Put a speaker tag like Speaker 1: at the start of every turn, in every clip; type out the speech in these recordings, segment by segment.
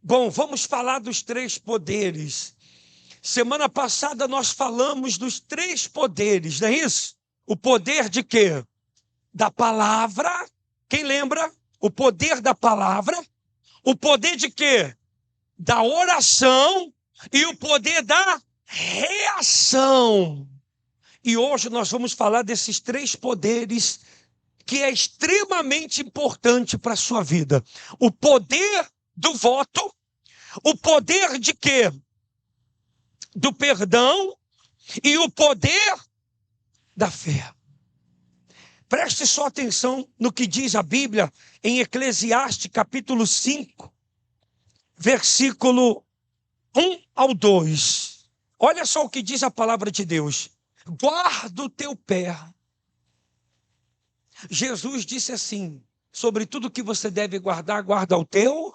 Speaker 1: Bom, vamos falar dos três poderes. Semana passada nós falamos dos três poderes, não é isso? O poder de quê? Da palavra. Quem lembra? O poder da palavra. O poder de quê? Da oração e o poder da reação. E hoje nós vamos falar desses três poderes que é extremamente importante para a sua vida. O poder do voto, o poder de quê? Do perdão e o poder da fé. Preste só atenção no que diz a Bíblia em Eclesiastes capítulo 5, versículo 1 ao 2. Olha só o que diz a palavra de Deus. Guarda o teu pé. Jesus disse assim, sobre tudo que você deve guardar, guarda o teu.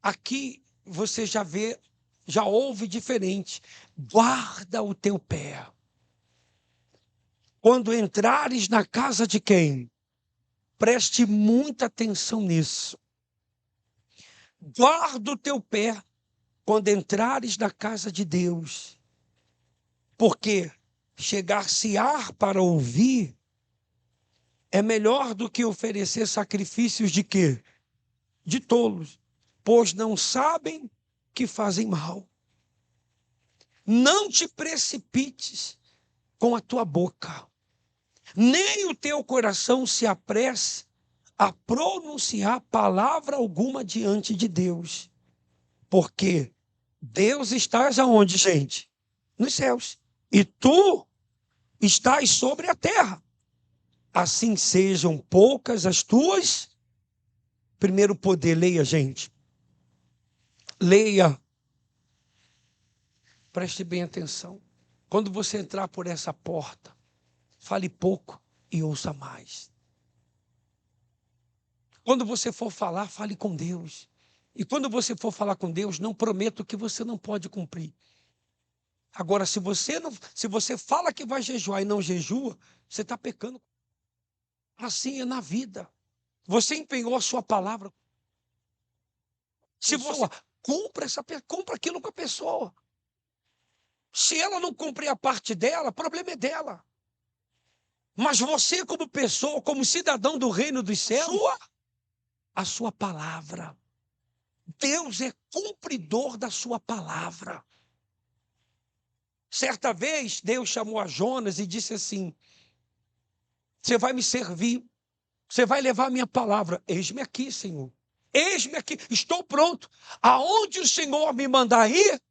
Speaker 1: Aqui você já vê, já ouve diferente. Guarda o teu pé. Quando entrares na casa de quem? Preste muita atenção nisso. Guarda o teu pé quando entrares na casa de Deus. Porque chegar-se-á para ouvir é melhor do que oferecer sacrifícios de quê? De tolos, pois não sabem que fazem mal. Não te precipites com a tua boca, nem o teu coração se apresse a pronunciar palavra alguma diante de Deus. Porque Deus estás aonde, gente? Nos céus. E tu estás sobre a terra. Assim sejam poucas as tuas. Primeiro poder, leia, gente. Leia. Preste bem atenção. Quando você entrar por essa porta, fale pouco e ouça mais. Quando você for falar, fale com Deus. E quando você for falar com Deus, não prometa o que você não pode cumprir. Agora, se você fala que vai jejuar e não jejua, você está pecando. Assim é na vida. Você empenhou a sua palavra. Se você cumpra aquilo com a pessoa. Se ela não cumprir a parte dela, o problema é dela. Mas você, como pessoa, como cidadão do reino dos céus, a sua palavra. Deus é cumpridor da sua palavra. Certa vez, Deus chamou a Jonas e disse assim: você vai me servir, você vai levar a minha palavra. Eis-me aqui, Senhor. Eis-me aqui, estou pronto. Aonde o Senhor me mandar ir,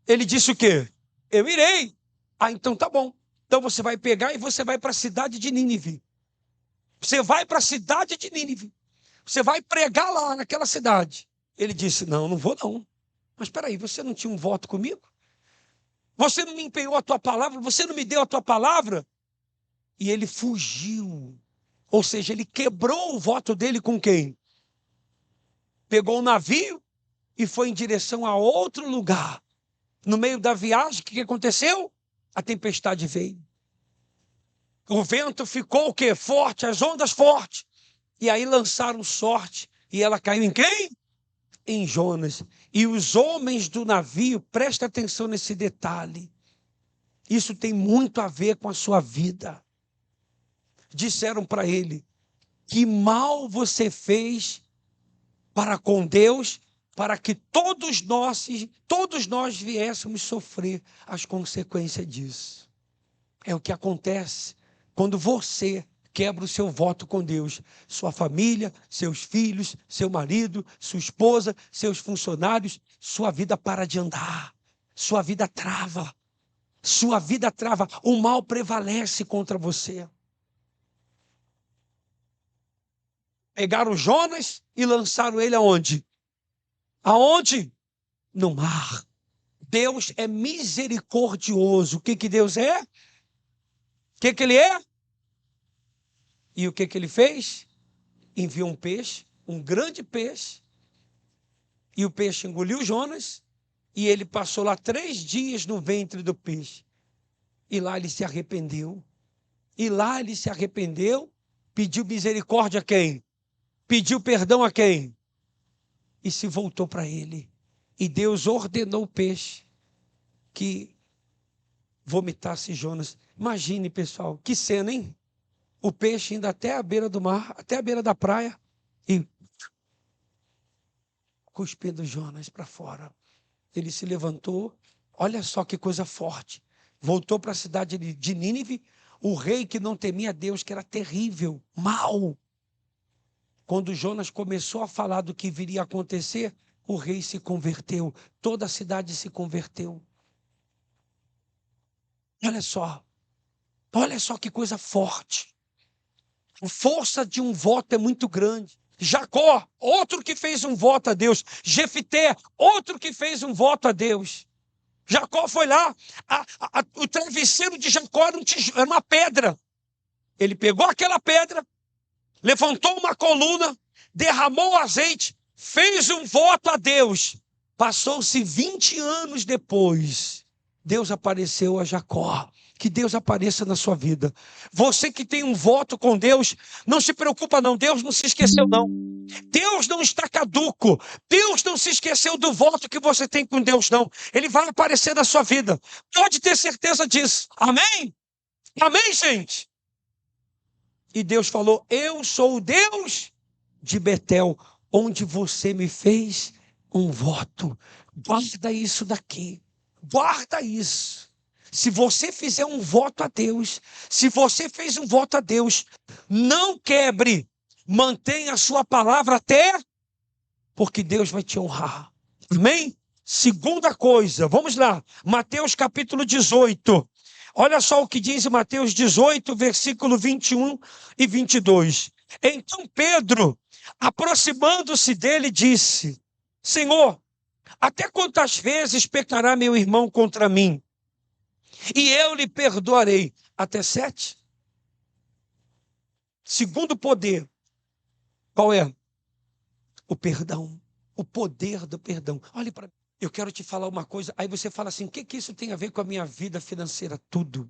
Speaker 1: ele disse o quê? Eu irei. Ah, então tá bom. Então você vai pegar e você vai para a cidade de Nínive. Você vai para a cidade de Nínive. Você vai pregar lá naquela cidade. Ele disse, não vou não. Mas espera aí, você não tinha um voto comigo? Você não me empenhou a tua palavra? Você não me deu a tua palavra? E ele fugiu. Ou seja, ele quebrou o voto dele com quem? Pegou um navio e foi em direção a outro lugar. No meio da viagem, o que aconteceu? A tempestade veio. O vento ficou o quê? Forte, as ondas fortes. E aí lançaram sorte. E ela caiu em quem? Em Jonas. E os homens do navio, presta atenção nesse detalhe. Isso tem muito a ver com a sua vida. Disseram para ele, que mal você fez para com Deus, para que todos nós viéssemos sofrer as consequências disso. É o que acontece quando você quebra o seu voto com Deus. Sua família, seus filhos, seu marido, sua esposa, seus funcionários, sua vida para de andar. Sua vida trava. Sua vida trava. O mal prevalece contra você. Pegaram Jonas e lançaram ele aonde? Aonde? No mar. Deus é misericordioso. O que Deus é? O que ele é? E o que ele fez? Enviou um peixe, um grande peixe, e o peixe engoliu Jonas, e ele passou lá 3 dias no ventre do peixe. E lá ele se arrependeu. Pediu misericórdia a quem? Pediu perdão a quem? e se voltou para ele. E Deus ordenou o peixe que vomitasse Jonas. Imagine, pessoal, que cena, hein? O peixe indo até a beira do mar, até a beira da praia, e cuspindo Jonas para fora. Ele se levantou, olha só que coisa forte. Voltou para a cidade de Nínive, o rei que não temia Deus, que era terrível, mau. Quando Jonas começou a falar do que viria a acontecer, o rei se converteu, toda a cidade se converteu. Olha só que coisa forte. A força de um voto é muito grande. Jacó, outro que fez um voto a Deus. Jefité, outro que fez um voto a Deus. Jacó foi lá, o travesseiro de Jacó era uma pedra. Ele pegou aquela pedra, levantou uma coluna, derramou azeite, fez um voto a Deus. Passou-se 20 anos depois, Deus apareceu a Jacó. Que Deus apareça na sua vida. Você que tem um voto com Deus, não se preocupa não, Deus não se esqueceu não. Deus não está caduco. Deus não se esqueceu do voto que você tem com Deus não. Ele vai aparecer na sua vida. Pode ter certeza disso. Amém? Amém, gente? E Deus falou, eu sou o Deus de Betel, onde você me fez um voto. Guarda isso daqui. Guarda isso. Se você fizer um voto a Deus, se você fez um voto a Deus, não quebre, mantenha a sua palavra até, porque Deus vai te honrar. Amém? Segunda coisa, vamos lá, Mateus capítulo 18. Olha só o que diz em Mateus 18, versículo 21 e 22. Então Pedro, aproximando-se dele, disse, Senhor, até quantas vezes pecará meu irmão contra mim? E eu lhe perdoarei até 7. Segundo poder, qual é? O perdão, o poder do perdão. Olhe para mim, eu quero te falar uma coisa, aí você fala assim, o que isso tem a ver com a minha vida financeira? Tudo.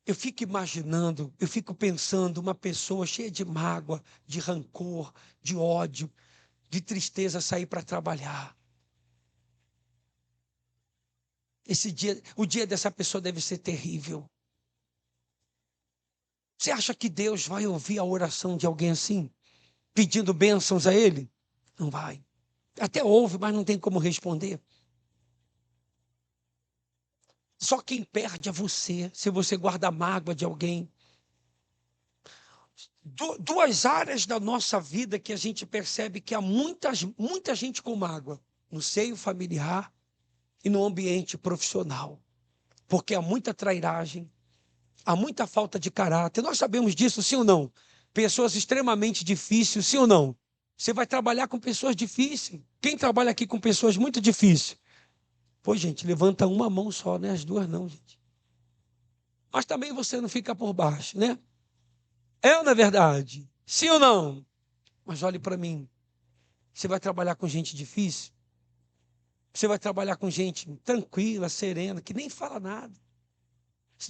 Speaker 1: Eu fico imaginando, eu fico pensando, uma pessoa cheia de mágoa, de rancor, de ódio, de tristeza sair para trabalhar. Esse dia, o dia dessa pessoa deve ser terrível. Você acha que Deus vai ouvir a oração de alguém assim? Pedindo bênçãos a ele? Não vai. Até ouve, mas não tem como responder. Só quem perde é você, se você guarda mágoa de alguém. Duas áreas da nossa vida que a gente percebe que há muita gente com mágoa. No seio familiar e no ambiente profissional. Porque há muita trairagem, há muita falta de caráter. Nós sabemos disso, sim ou não? Pessoas extremamente difíceis, sim ou não? Você vai trabalhar com pessoas difíceis. Quem trabalha aqui com pessoas muito difíceis? Pô, gente, levanta uma mão só, né? As duas não, gente. Mas também você não fica por baixo, né? É ou não é verdade? Sim ou não? Mas olhe para mim. Você vai trabalhar com gente difícil? Você vai trabalhar com gente tranquila, serena, que nem fala nada.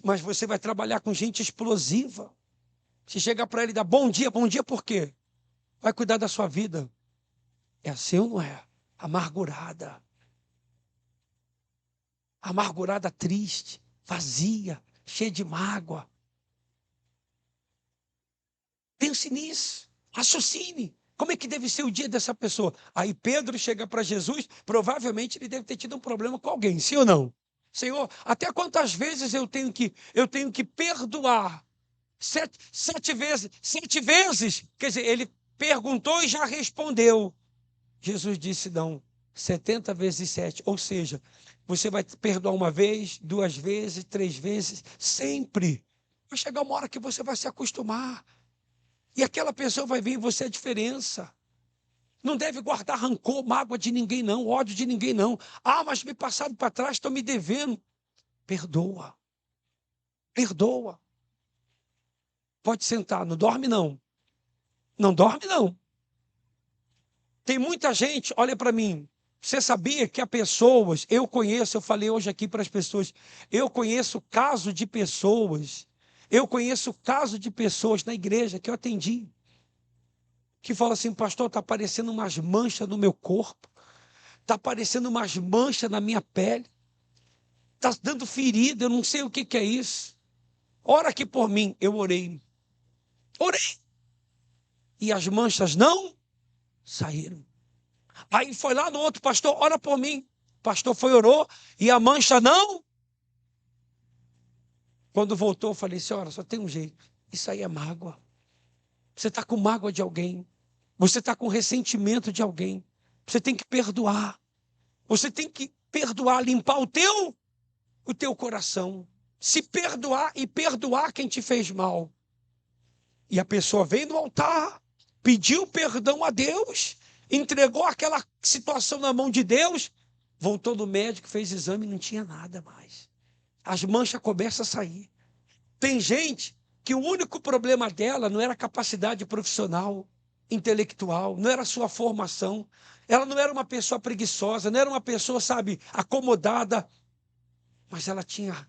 Speaker 1: Mas você vai trabalhar com gente explosiva. Se chegar para ele e dar bom dia por quê? Vai cuidar da sua vida. É assim ou não é? Amargurada. Amargurada, triste, vazia, cheia de mágoa. Pense nisso, raciocine. Como é que deve ser o dia dessa pessoa? Aí Pedro chega para Jesus, provavelmente ele deve ter tido um problema com alguém, sim ou não? Senhor, até quantas vezes eu tenho que perdoar? Sete vezes. 7 vezes? Quer dizer, ele perguntou e já respondeu. Jesus disse não, 70 vezes 7. Ou seja, você vai perdoar uma vez, 2 vezes, 3 vezes, sempre. Vai chegar uma hora que você vai se acostumar. E aquela pessoa vai ver em você a diferença. Não deve guardar rancor, mágoa de ninguém não, ódio de ninguém não. Ah, mas me passaram para trás, estão me devendo. Perdoa. Perdoa. Pode sentar, não dorme não. Não dorme não. Tem muita gente, olha para mim. Você sabia que há pessoas, eu falei hoje aqui para as pessoas, eu conheço caso de pessoas na igreja que eu atendi. que fala assim, pastor, está aparecendo umas manchas no meu corpo, está aparecendo umas manchas na minha pele, está dando ferida, eu não sei o que que é isso. Ora aqui por mim. Eu orei. Orei. E as manchas não saíram. Aí foi lá no outro, pastor, ora por mim. O pastor foi, orou, e a mancha não. Quando voltou, eu falei, senhora, só tem um jeito. Isso aí é mágoa. Você está com mágoa de alguém. Você está com ressentimento de alguém. Você tem que perdoar. Você tem que perdoar, limpar o teu coração. Se perdoar e perdoar quem te fez mal. E a pessoa veio no altar, pediu perdão a Deus, entregou aquela situação na mão de Deus, voltou no médico, fez exame e não tinha nada mais. As manchas começam a sair. Tem gente que o único problema dela não era a capacidade profissional, intelectual, não era a sua formação. Ela não era uma pessoa preguiçosa, não era uma pessoa, sabe, acomodada, mas ela tinha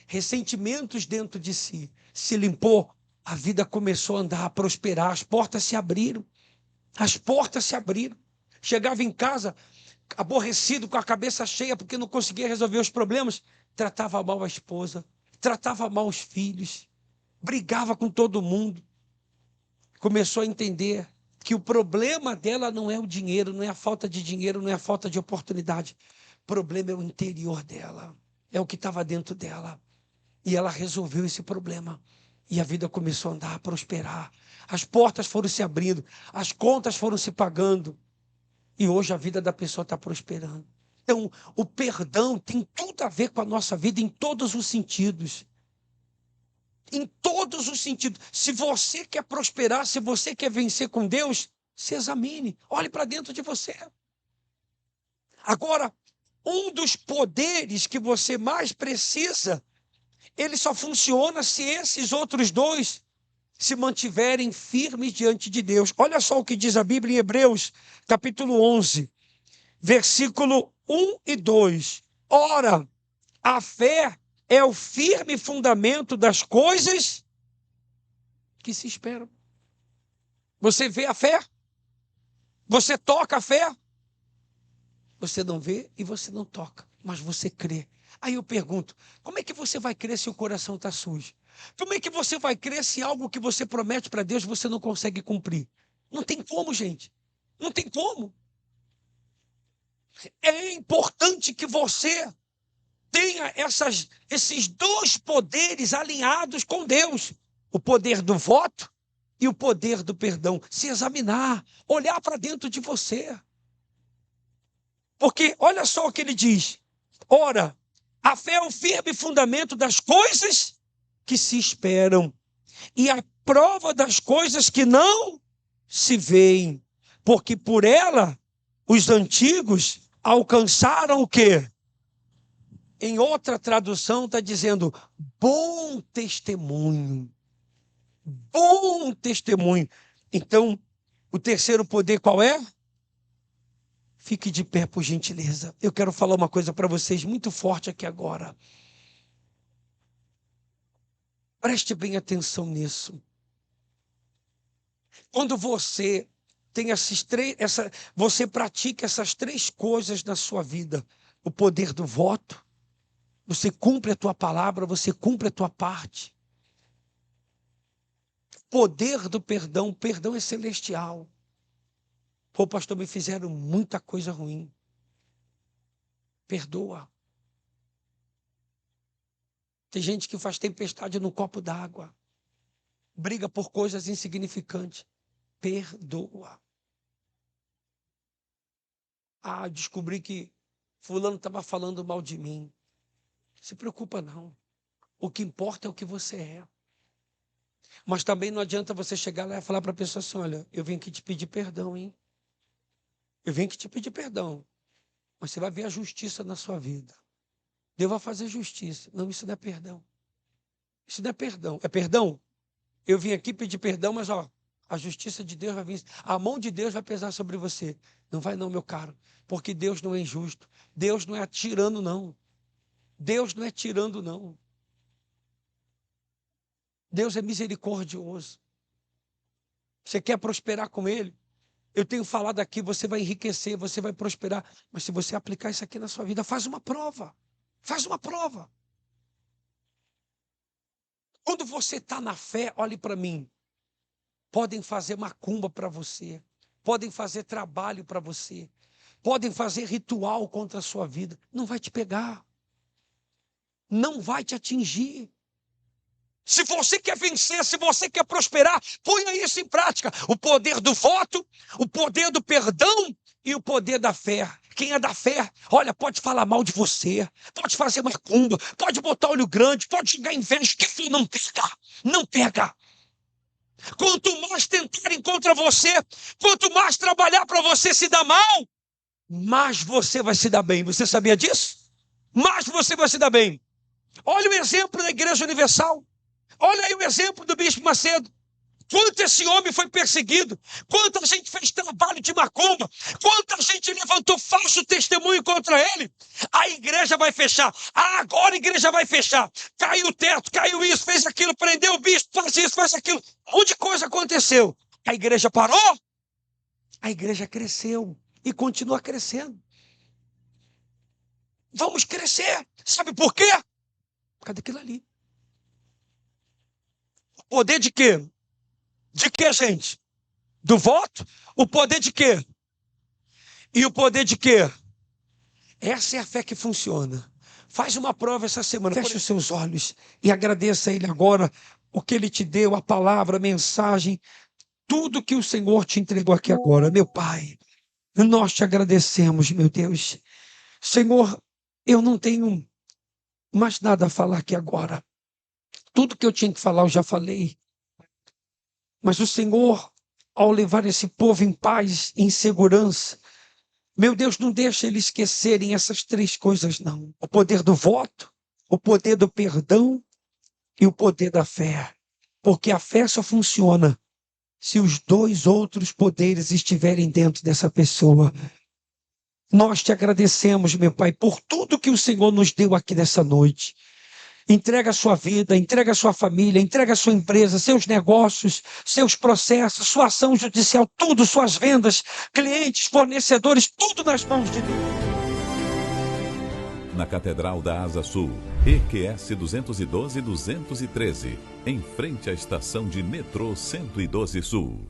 Speaker 1: ressentimentos dentro de si. Se limpou, a vida começou a andar, a prosperar, as portas se abriram. As portas se abriram. Chegava em casa, aborrecido, com a cabeça cheia, porque não conseguia resolver os problemas, tratava mal a esposa, tratava mal os filhos, brigava com todo mundo. Começou a entender que o problema dela não é o dinheiro, não é a falta de dinheiro, não é a falta de oportunidade. O problema é o interior dela, é o que estava dentro dela. E ela resolveu esse problema. E a vida começou a andar, a prosperar. As portas foram se abrindo, as contas foram se pagando. E hoje a vida da pessoa está prosperando. Então, o perdão tem tudo a ver com a nossa vida em todos os sentidos. Em todos os sentidos. Se você quer prosperar, se você quer vencer com Deus, se examine. Olhe para dentro de você. Agora, um dos poderes que você mais precisa, ele só funciona se esses outros dois se mantiverem firmes diante de Deus. Olha só o que diz a Bíblia em Hebreus, capítulo 11, versículo 1 e 2. Ora, a fé é o firme fundamento das coisas que se esperam. Você vê a fé? Você toca a fé? Você não vê e você não toca, mas você crê. Aí eu pergunto, como é que você vai crer se o coração está sujo? Como é que você vai crer se algo que você promete para Deus você não consegue cumprir? Não tem como, gente. Não tem como. É importante que você tenha esses dois poderes alinhados com Deus. O poder do voto e o poder do perdão. Se examinar, olhar para dentro de você. Porque olha só o que ele diz. Ora, a fé é o firme fundamento das coisas que se esperam e a prova das coisas que não se veem. Porque por ela os antigos alcançaram o quê? Em outra tradução está dizendo bom testemunho. Bom testemunho. Então, o terceiro poder qual é? Fique de pé, por gentileza. Eu quero falar uma coisa para vocês muito forte aqui agora. Preste bem atenção nisso. Quando você tem você pratica essas três coisas na sua vida: o poder do voto, você cumpre a tua palavra, você cumpre a tua parte. Poder do perdão, o perdão é celestial. Pô, pastor, me fizeram muita coisa ruim. Perdoa. Tem gente que faz tempestade num copo d'água. Briga por coisas insignificantes. Perdoa. Ah, descobri que fulano estava falando mal de mim. Se preocupa não. O que importa é o que você é. Mas também não adianta você chegar lá e falar para a pessoa assim, olha, eu vim aqui te pedir perdão, hein? Eu vim aqui te pedir perdão. Mas você vai ver a justiça na sua vida. Deus vai fazer justiça. Não, isso não é perdão. Isso não é perdão. É perdão? Eu vim aqui pedir perdão, mas ó, a justiça de Deus vai vir. A mão de Deus vai pesar sobre você. Não vai não, meu caro. Porque Deus não é injusto. Deus não é tirano, não. Deus não é tirando, não. Deus é misericordioso. Você quer prosperar com ele? Eu tenho falado aqui, você vai enriquecer, você vai prosperar. Mas se você aplicar isso aqui na sua vida, faz uma prova. Faz uma prova. Quando você está na fé, olhe para mim. Podem fazer macumba para você. Podem fazer trabalho para você. Podem fazer ritual contra a sua vida. Não vai te pegar. Não vai te atingir. Se você quer vencer, se você quer prosperar, ponha isso em prática. O poder do voto, o poder do perdão e o poder da fé. Quem é da fé, olha, pode falar mal de você, pode fazer macumba, pode botar olho grande, pode jogar inveja, que não pega, não pega. Quanto mais tentarem contra você, quanto mais trabalhar para você se dar mal, mais você vai se dar bem. Você sabia disso? Mais você vai se dar bem. Olha o exemplo da Igreja Universal. Olha aí o exemplo do Bispo Macedo. Quanto esse homem foi perseguido, quanta gente fez trabalho de macumba, quanta gente levantou falso testemunho contra ele. A igreja vai fechar. Ah, agora a igreja vai fechar. Caiu o teto, caiu isso, fez aquilo, prendeu o bispo, faz isso, faz aquilo. Um monte de coisa aconteceu. A igreja parou? A igreja cresceu e continua crescendo. Vamos crescer. Sabe por quê? Por causa daquilo ali. O poder de quê? De quê, gente? Do voto? O poder de quê? E o poder de quê? Essa é a fé que funciona. Faz uma prova essa semana. Feche os seus olhos e agradeça a Ele agora o que Ele te deu, a palavra, a mensagem, tudo que o Senhor te entregou aqui agora. Meu Pai, nós te agradecemos, meu Deus. Senhor, eu não tenho mais nada a falar aqui agora. Tudo que eu tinha que falar, eu já falei. Mas o Senhor, ao levar esse povo em paz, em segurança, meu Deus, não deixa eles esquecerem essas três coisas, não. O poder do voto, o poder do perdão e o poder da fé. Porque a fé só funciona se os dois outros poderes estiverem dentro dessa pessoa. Nós te agradecemos, meu Pai, por tudo que o Senhor nos deu aqui nessa noite. Entrega a sua vida, entrega a sua família, entrega a sua empresa, seus negócios, seus processos, sua ação judicial, tudo, suas vendas, clientes, fornecedores, tudo nas mãos de Deus.
Speaker 2: Na Catedral da Asa Sul, EQS 212 e 213, em frente à estação de metrô 112 Sul.